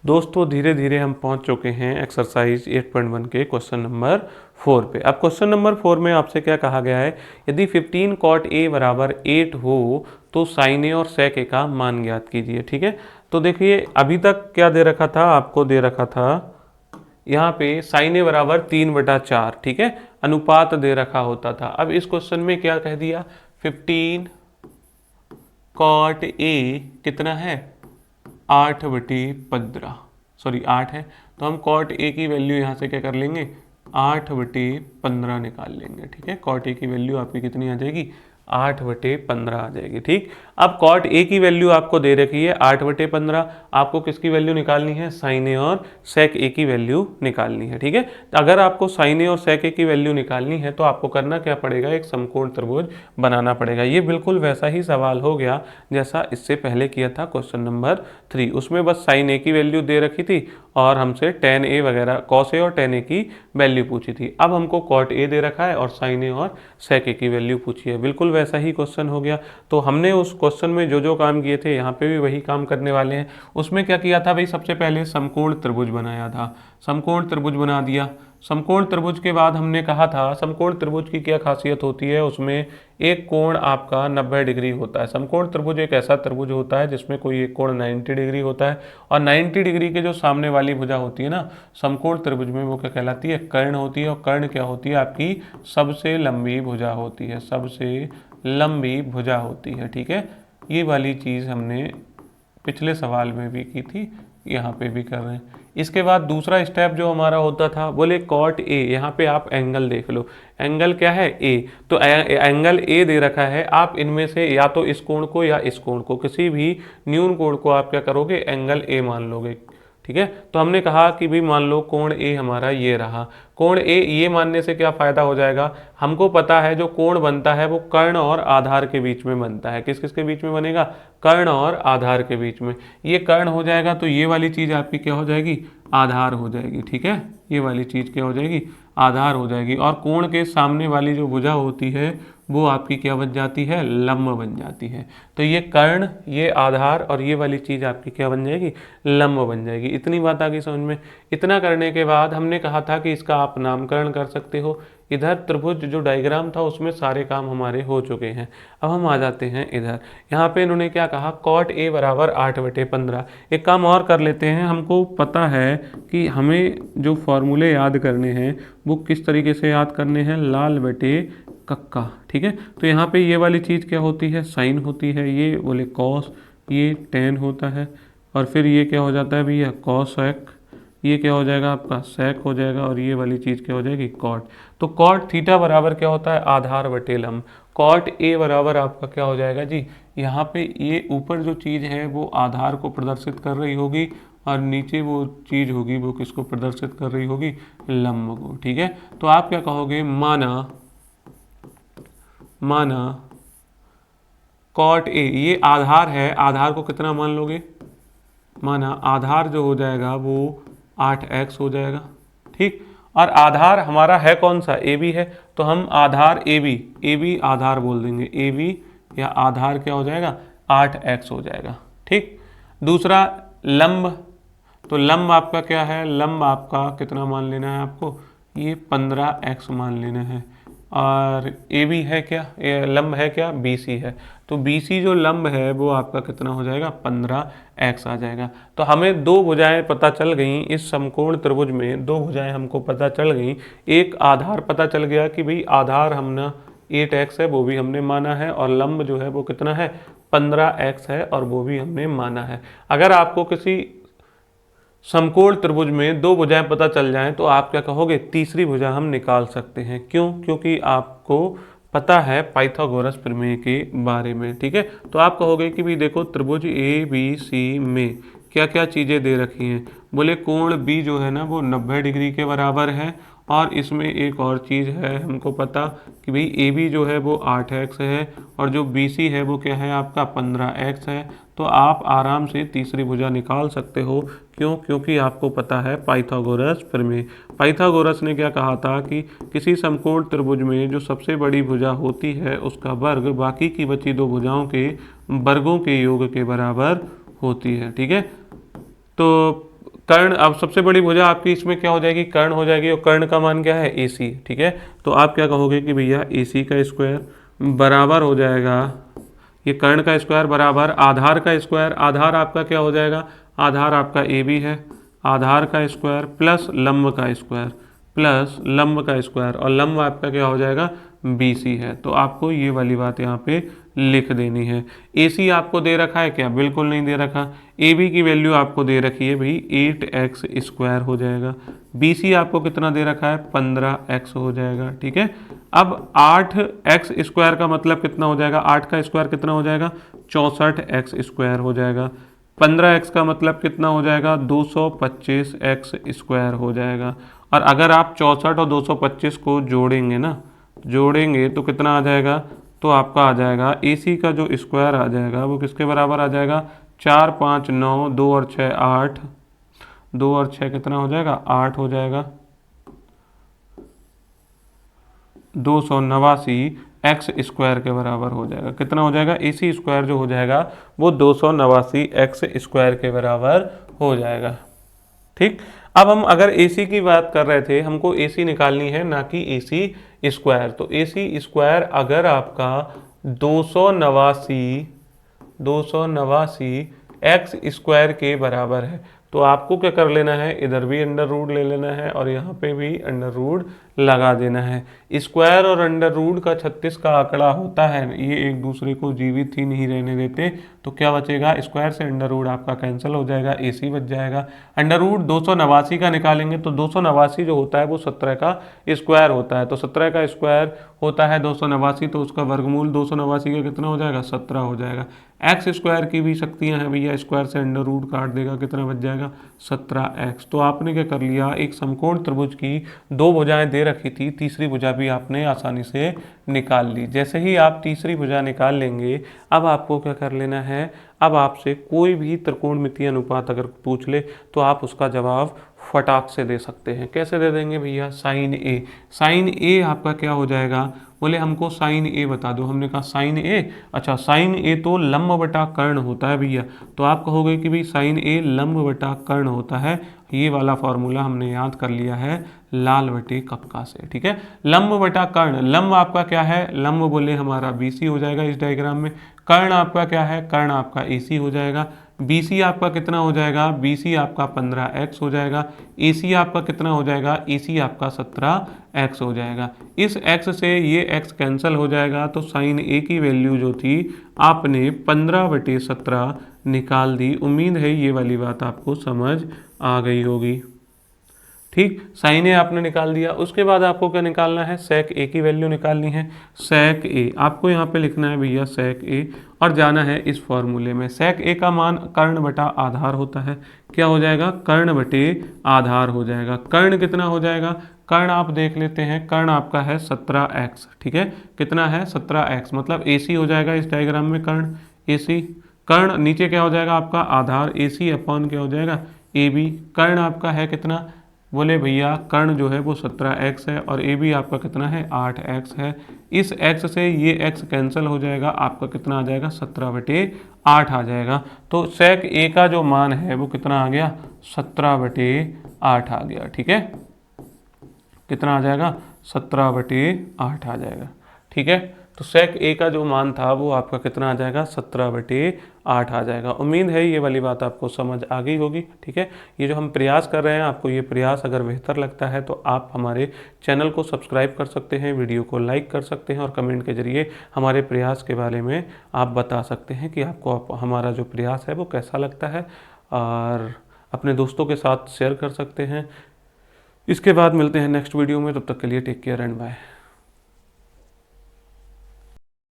दोस्तों धीरे धीरे हम पहुंच चुके हैं एक्सरसाइज 8.1 के क्वेश्चन नंबर 4 पे। अब क्वेश्चन नंबर 4 में आपसे क्या कहा गया है, यदि 15 कॉट ए बराबर 8 हो तो साइन ए और सेक ए का मान ज्ञात कीजिए। ठीक है, तो देखिए अभी तक क्या दे रखा था, आपको दे रखा था यहाँ पे साइन ए बराबर 3/4। ठीक है, अनुपात दे रखा होता था। अब इस क्वेश्चन में क्या कह दिया, 15 कॉट ए कितना है 8/15, सॉरी 8 है, तो हम कॉट ए की वैल्यू यहाँ से क्या कर लेंगे 8/15 निकाल लेंगे। ठीक है, कॉट ए की वैल्यू आपकी कितनी आ जाएगी 8/15 आ जाएगी। ठीक, अब कॉट ए की वैल्यू आपको दे रखी है 8/15, आपको किसकी वैल्यू निकालनी है, साइन ए और सेक ए की वैल्यू निकालनी है। ठीक है, तो अगर आपको साइन ए और सेक ए की वैल्यू निकालनी है तो आपको करना क्या पड़ेगा, एक समकोण त्रिभुज बनाना पड़ेगा। ये बिल्कुल वैसा ही सवाल हो गया जैसा इससे पहले किया था क्वेश्चन नंबर 3, उसमें बस साइन ए की वैल्यू दे रखी थी और हमसे टेन ए वगैरह कॉस ए और टेन ए की वैल्यू पूछी थी। अब हमको कॉट ए दे रखा है और साइन ए और सेक ए की वैल्यू पूछी है। बिल्कुल वैसा ही क्वेश्चन हो गया। तो हमने उस क्वेश्चन में जो जो काम किए थे यहाँ पे भी वही काम करने वाले हैं। उसमें क्या किया था भाई, सबसे पहले समकोण त्रिभुज बनाया था, समकोण त्रिभुज बना दिया। समकोण त्रिभुज के बाद हमने कहा था समकोण त्रिभुज की क्या खासियत होती है, उसमें एक कोण आपका 90 डिग्री होता है। समकोण त्रिभुज एक ऐसा त्रिभुज होता है जिसमें कोई एक कोण 90 डिग्री होता है और 90 डिग्री के जो सामने वाली भुजा होती है ना समकोण त्रिभुज में, वो क्या कहलाती है, कर्ण होती है। और कर्ण क्या होती है, आपकी सबसे लंबी भुजा होती है, सबसे लंबी भुजा होती है। ठीक है, ये वाली चीज़ हमने पिछले सवाल में भी की थी, यहाँ पे भी कर रहे हैं। इसके बाद दूसरा स्टेप जो हमारा होता था, बोले कॉट ए, यहाँ पे आप एंगल देख लो, एंगल क्या है ए, तो एंगल ए दे रखा है। आप इनमें से या तो इस कोण को या इस कोण को, किसी भी न्यून कोण को आप क्या करोगे, एंगल ए मान लोगे। ठीक है, तो हमने कहा कि भाई मान लो कोण ए हमारा ये रहा, कोण ए ये मानने से क्या फ़ायदा हो जाएगा, हमको पता है जो कोण बनता है वो कर्ण और आधार के बीच में बनता है। किस किस के बीच में बनेगा, कर्ण और आधार के बीच में। ये कर्ण हो जाएगा तो ये वाली चीज़ आपकी क्या हो जाएगी, आधार हो जाएगी। ठीक है, ये वाली चीज़ क्या हो जाएगी, आधार हो जाएगी। और कोण के सामने वाली जो भुजा होती है वो आपकी क्या बन जाती है, लंब बन जाती है। तो ये कर्ण, ये आधार और ये वाली चीज़ आपकी क्या बन जाएगी, लंब बन जाएगी। इतनी बात आ गई समझ में। इतना करने के बाद हमने कहा था कि इसका आप नामकरण कर सकते हो। इधर त्रिभुज जो डायग्राम था उसमें सारे काम हमारे हो चुके हैं। अब हम आ जाते हैं इधर, यहाँ पे इन्होंने क्या कहा, कॉट ए बराबर 8/15। एक काम और कर लेते हैं, हमको पता है कि हमें जो फॉर्मूले याद करने हैं वो किस तरीके से याद करने हैं, लाल बटे कक्का। ठीक है, तो यहाँ पे ये वाली चीज़ क्या होती है, साइन होती है, ये बोले कॉस, ये टेन होता है, और फिर ये क्या हो जाता है भैया कॉसेक, ये क्या हो जाएगा आपका सेक हो जाएगा, और ये वाली चीज़ क्या हो जाएगी कॉट। तो कॉट थीटा बराबर क्या होता है, आधार बटे लंब। कॉट ए बराबर आपका क्या हो जाएगा जी, यहाँ पे ये ऊपर जो चीज़ है वो आधार को प्रदर्शित कर रही होगी और नीचे वो चीज़ होगी वो किसको प्रदर्शित कर रही होगी, लंब को। ठीक है, तो आप क्या कहोगे, माना कॉट ए ये आधार है, आधार को कितना मान लोगे, माना आधार जो हो जाएगा वो 8x हो जाएगा। ठीक, और आधार हमारा है कौन सा, ए बी है, तो हम आधार ए बी आधार बोल देंगे, ए बी या आधार क्या हो जाएगा 8x हो जाएगा। ठीक, दूसरा लंब, तो लंब आपका क्या है, लंब आपका कितना मान लेना है आपको, ये 15x मान लेना है। और ए बी है क्या, लंब है क्या, बी सी है, तो बी सी जो लंब है वो आपका कितना हो जाएगा 15x आ जाएगा। तो हमें दो भुजाएं पता चल गई, इस समकोण त्रिभुज में दो भुजाएं हमको पता चल गई। एक आधार पता चल गया कि भाई आधार हमने 8x है वो भी हमने माना है, और लंब जो है वो कितना है 15x है और वो भी हमने माना है। अगर आपको किसी समकोण त्रिभुज में दो भुजाएं पता चल जाएं तो आप क्या कहोगे, तीसरी भुजा हम निकाल सकते हैं। क्यों, क्योंकि आपको पता है पाइथागोरस प्रमेय के बारे में। ठीक है, तो आप कहोगे कि भी देखो त्रिभुज ए बी सी में क्या क्या चीज़ें दे रखी हैं, बोले कोण बी जो है ना वो 90 डिग्री के बराबर है, और इसमें एक और चीज़ है हमको पता कि भाई ए बी जो है वो 8x है और जो बी सी है वो क्या है आपका 15x है। तो आप आराम से तीसरी भुजा निकाल सकते हो। क्यों, क्योंकि आपको पता है पाइथागोरस प्रमेय। पाइथागोरस ने क्या कहा था कि किसी समकोण त्रिभुज में जो सबसे बड़ी भुजा होती है उसका वर्ग बाकी की बची दो भुजाओं के वर्गों के योग के बराबर होती है। ठीक है, तो कर्ण, अब सबसे बड़ी भुजा आपकी इसमें क्या हो जाएगी, कर्ण हो जाएगी, और कर्ण का मान क्या है, AC, ठीक है। तो आप क्या कहोगे कि भैया AC का स्क्वायर बराबर हो जाएगा, ये कर्ण का स्क्वायर बराबर आधार का स्क्वायर, आधार आपका क्या हो जाएगा, आधार आपका AB है, आधार का स्क्वायर प्लस लंब का स्क्वायर, प्लस लंब का स्क्वायर, और लंब आपका क्या हो जाएगा, BC है। तो आपको ये वाली बात यहाँ पे लिख देनी है। AC आपको दे रखा है क्या, बिल्कुल नहीं दे रखा। AB की वैल्यू आपको दे रखी है भाई 8x स्क्वायर हो जाएगा। BC आपको कितना दे रखा है, 15x हो जाएगा, ठीक है। अब 8x स्क्वायर का मतलब कितना हो जाएगा, 8 का स्क्वायर कितना हो जाएगा, 64x स्क्वायर हो जाएगा। 15x का मतलब कितना हो जाएगा, 225x स्क्वायर हो जाएगा। और अगर आप 64 और 225 को जोड़ेंगे ना, जोड़ेंगे तो कितना आ जाएगा, तो आपका आ जाएगा AC का जो स्क्वायर आ जाएगा वो किसके बराबर आ जाएगा, 4 5 9, 2 और 6 8, 2 और 6 कितना हो जाएगा, 8 हो जाएगा, 289 x स्क्वायर के बराबर हो जाएगा। कितना हो जाएगा, AC स्क्वायर जो हो जाएगा वो 289 x स्क्वायर के बराबर हो जाएगा, ठीक। अब हम अगर AC की बात कर रहे थे, हमको AC निकालनी है ना कि AC स्क्वायर। तो AC स्क्वायर अगर आपका 289 x स्क्वायर के बराबर है तो आपको क्या कर लेना है, इधर भी अंडर रूट ले लेना है और यहाँ पे भी अंडर रूट लगा देना है। स्क्वायर और अंडर रूट का 36 का आंकड़ा होता है, ये एक दूसरे को जीवित ही नहीं रहने देते। तो क्या बचेगा, स्क्वायर से अंडर रूट आपका कैंसिल हो जाएगा, AC बच जाएगा। अंडर रूट 289 का निकालेंगे तो 289 जो होता है वो 17 का स्क्वायर होता है। तो 17 का स्क्वायर होता है 289, तो उसका वर्गमूल 289 का कितना हो जाएगा, 17 हो जाएगा। एक्स स्क्वायर की भी शक्तियाँ हैं भैया, स्क्वायर से अंडर रूट काट देगा, कितना बच जाएगा, 17x। तो आपने क्या कर लिया, एक समकोण त्रिभुज की दो भुजाएं दे रखी थी, तीसरी भुजा भी आपने आसानी से निकाल ली। जैसे ही आप तीसरी भुजा निकाल लेंगे, अब आपको क्या कर लेना है, अब आपसे कोई भी त्रिकोणमितीय अनुपात अगर पूछ ले तो आप उसका जवाब फटाक से दे सकते हैं। कैसे दे देंगे भैया, साइन ए। साइन ए आपका क्या हो जाएगा, बोले हमको साइन ए बता दो। हमने कहा साइन ए, अच्छा साइन ए तो लंब बटा कर्ण होता है भैया। तो आप कहोगे कि भाई साइन ए लंब बटा कर्ण होता है। ये वाला फॉर्मूला हमने याद कर लिया है लाल बटे कक्का से, ठीक है। लंब बटा कर्ण, लंब आपका क्या है, लंब बोले हमारा BC हो जाएगा इस डायग्राम में। कर्ण आपका क्या है, कर्ण आपका AC हो जाएगा। BC आपका कितना हो जाएगा, BC आपका 15x हो जाएगा। AC आपका कितना हो जाएगा, AC आपका 17x हो जाएगा। इस x से ये x कैंसिल हो जाएगा, तो साइन A की वैल्यू जो थी आपने 15/17 निकाल दी। उम्मीद है ये वाली बात आपको समझ आ गई होगी, ठीक। साइन ए आपने निकाल दिया, उसके बाद आपको क्या निकालना है, सेक ए की वैल्यू निकालनी है। सेक ए आपको यहाँ पे लिखना है भैया सेक ए, और जाना है इस फॉर्मूले में। सेक ए का मान कर्ण बटा आधार होता है, क्या हो जाएगा, कर्ण बटे आधार हो जाएगा। कर्ण कितना हो जाएगा, कर्ण आप देख लेते हैं, कर्ण आपका है 17x, ठीक है। कितना है, 17x, मतलब AC हो जाएगा इस डायग्राम में कर्ण AC। कर्ण नीचे क्या हो जाएगा आपका आधार, AC अपॉन क्या हो जाएगा AB। कर्ण आपका है कितना, बोले भैया कर्ण जो है वो 17x है, और AB आपका कितना है 8x है। इस x से ये x कैंसिल हो जाएगा, आपका कितना आ जाएगा 17/8 आ जाएगा। तो सेक A का जो मान है वो कितना आ गया, 17/8 आ गया, ठीक है। कितना आ जाएगा, 17/8 आ जाएगा, ठीक है। तो सेक A का जो मान था वो आपका कितना आ जाएगा, 17/8 आ जाएगा। उम्मीद है ये वाली बात आपको समझ आ गई होगी, ठीक है। ये जो हम प्रयास कर रहे हैं, आपको ये प्रयास अगर बेहतर लगता है तो आप हमारे चैनल को सब्सक्राइब कर सकते हैं, वीडियो को लाइक कर सकते हैं, और कमेंट के जरिए हमारे प्रयास के बारे में आप बता सकते हैं कि आपको हमारा जो प्रयास है वो कैसा लगता है, और अपने दोस्तों के साथ शेयर कर सकते हैं। इसके बाद मिलते हैं नेक्स्ट वीडियो में, तब तक के लिए टेक केयर एंड बाय।